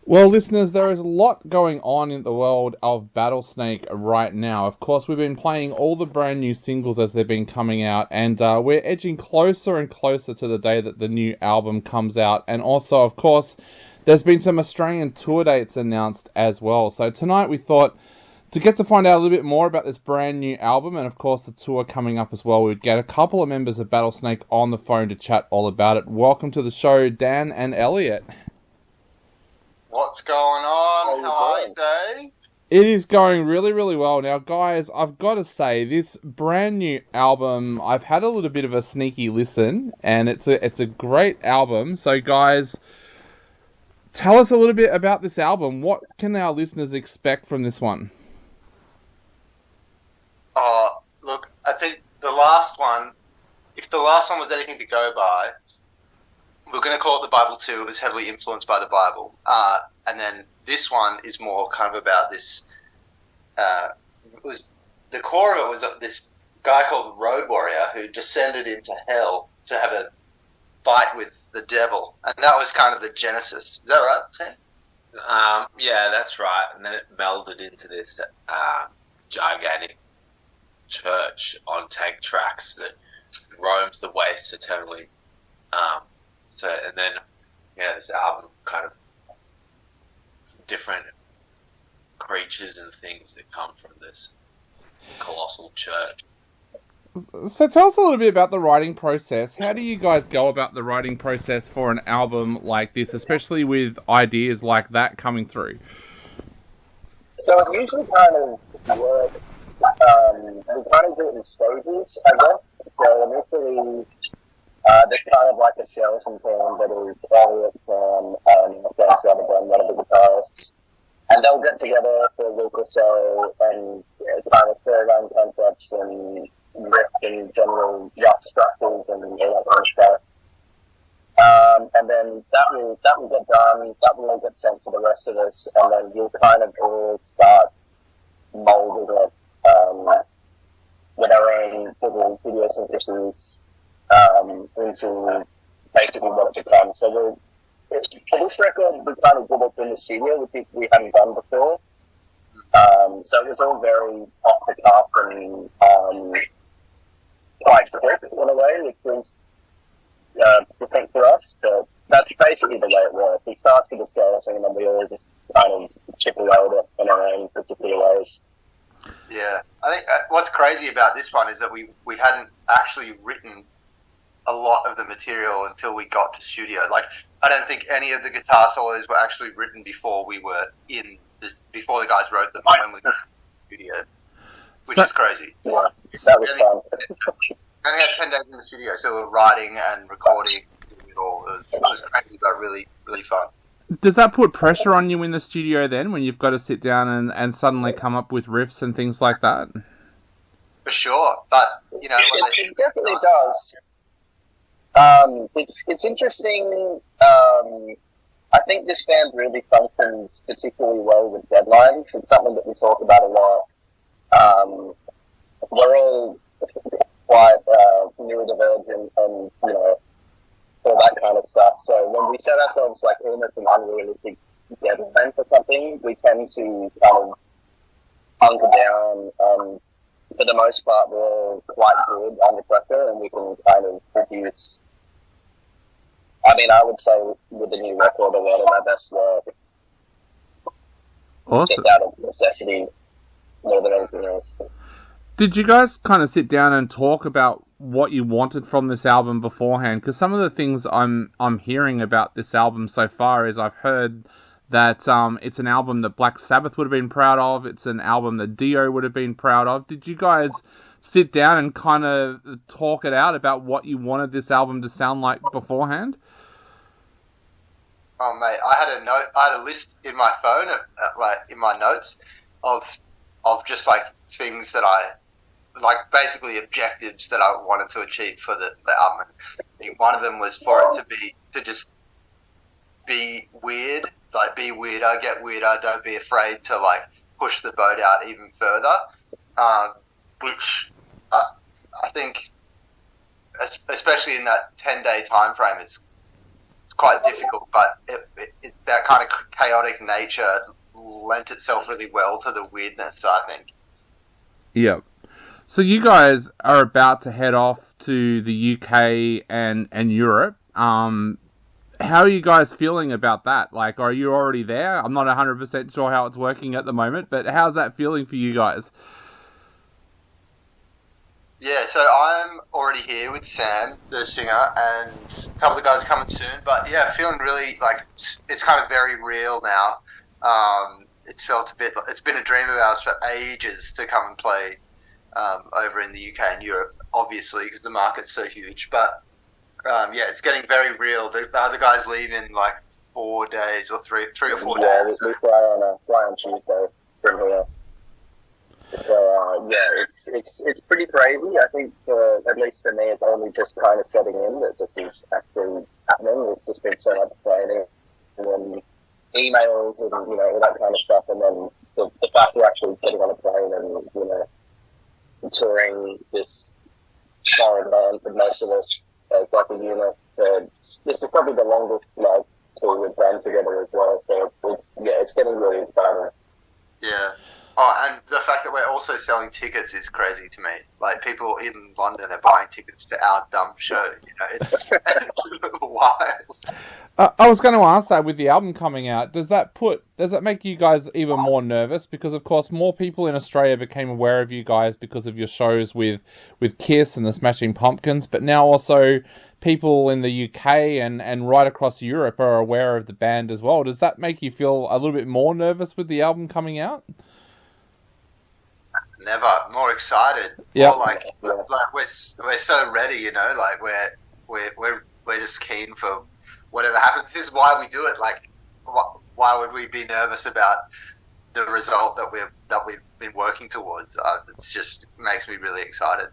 Well, listeners, there is a lot going on in the world of Battlesnake right now. Of course, we've been playing all the brand new singles as they've been coming out, and we're edging closer and closer to the day that the new album comes out. And also, of course, there's been some Australian tour dates announced as well. So tonight we thought to get to find out a little bit more about this brand new album and, of course, the tour coming up as well, we'd get a couple of members of Battlesnake on the phone to chat all about it. Welcome to the show, Dan and Elliot. What's going on? How are you, Dave? It is going really, really well. Now, guys, I've got to say, this brand new album, I've had a little bit of a sneaky listen, and it's a great album. So, guys, tell us a little bit about this album. What can our listeners expect from this one? Look, I think the last one, if the last one was anything to go by, we're going to call it the Bible 2. It was heavily influenced by the Bible. And then this one is more kind of about this, the core of it was this guy called Road Warrior who descended into hell to have a fight with the devil. And that was kind of the genesis. Is that right, Sam? Yeah, that's right. And then it melded into this gigantic church on tank tracks that roams the waste eternally. And then this album kind of different creatures and things that come from this colossal church. So tell us a little bit about the writing process. How do you guys go about the writing process for an album like this, especially with ideas like that coming through? So it usually kind of works. We kind of do it in stages, I guess. So initially, there's kind of like a skeleton team that is Elliot, Sam, and James Rutherford, one of the guitarists. And they'll get together for a week or so and kind of throw around concepts and riff in general rough structures and all that kind of stuff. And then that will get done, that will all get sent to the rest of us, and then you'll kind of all start molding it with our own little idiosyncrasies into basically what it becomes. So for this record, we kind of did it in the studio, which we hadn't done before. So it was all very off the cuff and quite quick in a way, which was different for us, but that's basically the way it works. It starts with the skeleton and then we all just kind of chip away at it in our own particular ways. Yeah, I think what's crazy about this one is that we hadn't actually written a lot of the material until we got to studio. Like, I don't think any of the guitar solos were actually written before we were before the guys wrote them when we got to the studio, which is crazy. Yeah, that was fun. We only had 10 days in the studio, so we were writing and recording it all. It was crazy, but really, really fun. Does that put pressure on you in the studio then, when you've got to sit down and suddenly come up with riffs and things like that? For sure, but, you know... It definitely does. It's interesting. I think this band really functions particularly well with deadlines. It's something that we talk about a lot. We're all quite neurodivergent and, you know, all that kind of stuff. So when we set ourselves like almost an unrealistic deadline for something, we tend to kind of hunker down, and for the most part we're all quite good under pressure and we can kind of produce, I mean, I would say with the new record a lot of my best work. Awesome. Just out of necessity more than anything else. Did you guys kind of sit down and talk about what you wanted from this album beforehand? Because some of the things I'm hearing about this album so far is I've heard that it's an album that Black Sabbath would have been proud of. It's an album that Dio would have been proud of. Did you guys sit down and kind of talk it out about what you wanted this album to sound like beforehand? Oh mate, I had a list in my phone, like in my notes, of just like things that like basically objectives that I wanted to achieve for the album. I think one of them was for it to just be weird, like be weirder, get weirder, don't be afraid to like push the boat out even further, which I think, especially in that 10-day time frame, it's quite difficult, but that kind of chaotic nature lent itself really well to the weirdness, I think. Yep. So you guys are about to head off to the UK and Europe. How are you guys feeling about that? Like, are you already there? I'm not 100% sure how it's working at the moment, but how's that feeling for you guys? Yeah, so I'm already here with Sam, the singer, and a couple of guys coming soon. But yeah, feeling really like it's kind of very real now. It's felt a bit. It's been a dream of ours for ages to come and play over in the UK and Europe, obviously, because the market's so huge. But yeah, it's getting very real. The other guys leave in like 4 days or three or 4 Yeah, days. we fly on Tuesday from here. So yeah, it's pretty crazy. I think at least for me, it's only just kind of setting in that this is actually happening. It's just been so much planning and then emails and all that kind of stuff, and then so the fact we're actually getting on a plane and touring this foreign band for most of us as like a unit. This is probably the longest tour we've done together as well. So it's getting really exciting. Yeah. Oh, and the fact that we're also selling tickets is crazy to me. Like, people in London are buying tickets to our dumb show. It's wild. I was going to ask that with the album coming out, does that make you guys even more nervous? Because of course more people in Australia became aware of you guys because of your shows with Kiss and the Smashing Pumpkins, but now also people in the UK and right across Europe are aware of the band as well. Does that make you feel a little bit more nervous with the album coming out? Never. More excited. Yeah. Like we're so ready, like we're just keen for whatever happens. This is why we do it. Like, why would we be nervous about the result that we've been working towards? It just makes me really excited.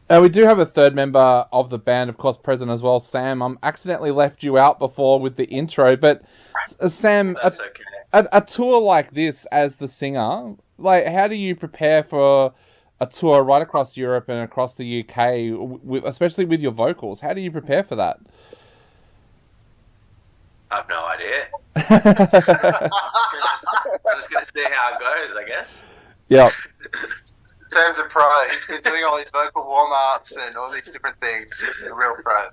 We do have a third member of the band, of course, present as well, Sam. I accidentally left you out before with the intro, but Sam, That's okay. A tour like this as the singer, like, how do you prepare for a tour right across Europe and across the UK, especially with your vocals? How do you prepare for that? I have no idea. I'm just going to see how it goes, I guess. Yeah. Sam's a pro. He's been doing all these vocal warm-ups and all these different things. He's a real pro.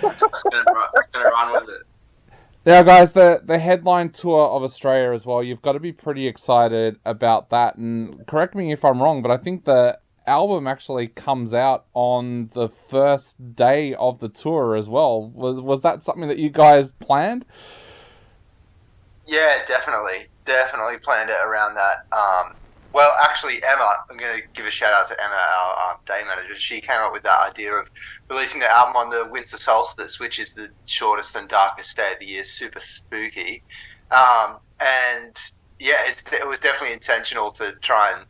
Just going to run with it. Now, guys, the headline tour of Australia as well, you've got to be pretty excited about that. And correct me if I'm wrong, but I think the album actually comes out on the first day of the tour as well. Was that something that you guys planned? Yeah, definitely planned it around that. Well, actually, Emma, I'm going to give a shout out to Emma, our day manager. She came up with that idea of releasing the album on the winter solstice, which is the shortest and darkest day of the year, super spooky. And yeah, it was definitely intentional to try and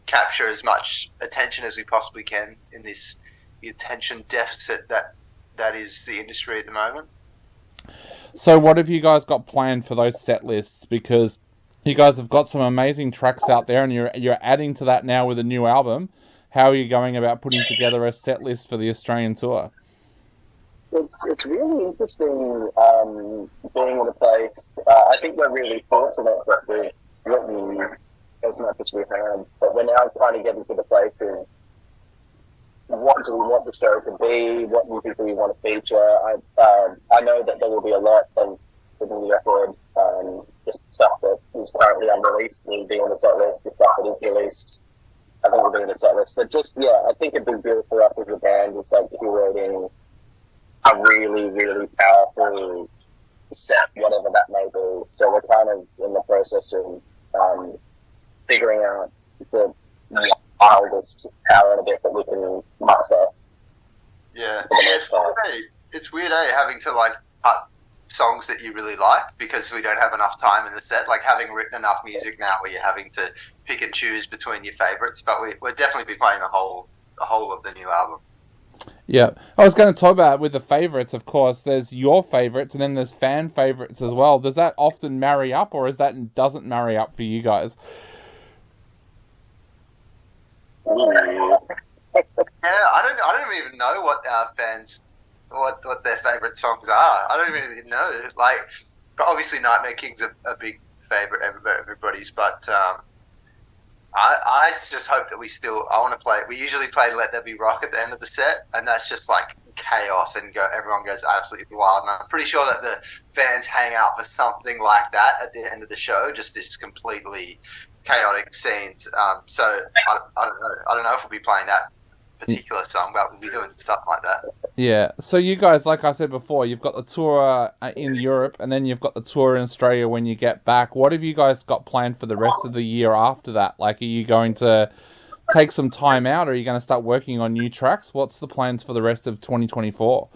capture as much attention as we possibly can in this attention deficit that is the industry at the moment. So what have you guys got planned for those set lists? Because you guys have got some amazing tracks out there and you're adding to that now with a new album. How are you going about putting together a set list for the Australian tour? It's really interesting being in a place. I think we're really fortunate that we've written as much as we have, but we're now kind of getting to the place of what do we want the show to be, what music do we want to feature. I know that there will be a lot of the new record, just stuff that is currently unreleased will be on the set list, the stuff that is released I think we'll be in the set list. But just, yeah, I think a big deal for us as a band is like curating a really, really powerful set, whatever that may be. So we're kind of in the process of figuring out the wildest power and a bit that we can muster. Yeah, it's weird, having to like cut songs that you really like because we don't have enough time in the set. Like having written enough music now where you're having to pick and choose between your favourites. But we'll definitely be playing the whole of the new album. Yeah, I was going to talk about with the favourites. Of course, there's your favourites and then there's fan favourites as well. Does that often marry up, or is that doesn't marry up for you guys? Yeah, I don't even know what our fans what their favourite songs are. I don't really know. Like, but obviously Nightmare King's a big favourite, everybody's. But I just hope that I want to play. We usually play Let There Be Rock at the end of the set, and that's just like chaos, and everyone goes absolutely wild. And I'm pretty sure that the fans hang out for something like that at the end of the show, just this completely chaotic scenes. So I don't know if we'll be playing that particular song, but we'll be doing stuff like that. Yeah, so you guys, like I said before, you've got the tour in Europe, and then you've got the tour in Australia when you get back. What have you guys got planned for the rest of the year after that? Like, are you going to take some time out, or are you going to start working on new tracks? What's the plans for the rest of 2024?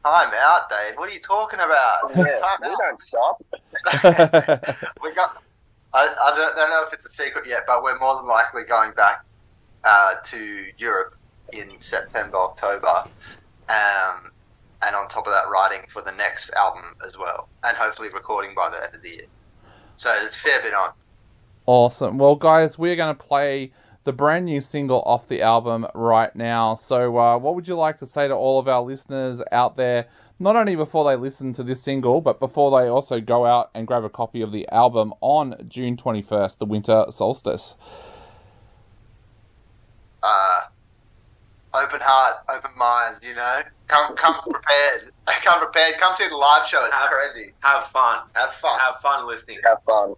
Time out, Dave. What are you talking about? Yeah, we don't stop. We got. I don't know if it's a secret yet, but we're more than likely going back to Europe in September, October, and on top of that, writing for the next album as well, and hopefully recording by the end of the year. So there's a fair bit on. Awesome. Well, guys, we're going to play the brand new single off the album right now. So what would you like to say to all of our listeners out there, not only before they listen to this single, but before they also go out and grab a copy of the album on June 21st, the winter solstice? Open heart, open mind, you know. Come prepared. Come prepared. Come see the live show. It's crazy. Have fun. Have fun. Have fun listening. Have fun.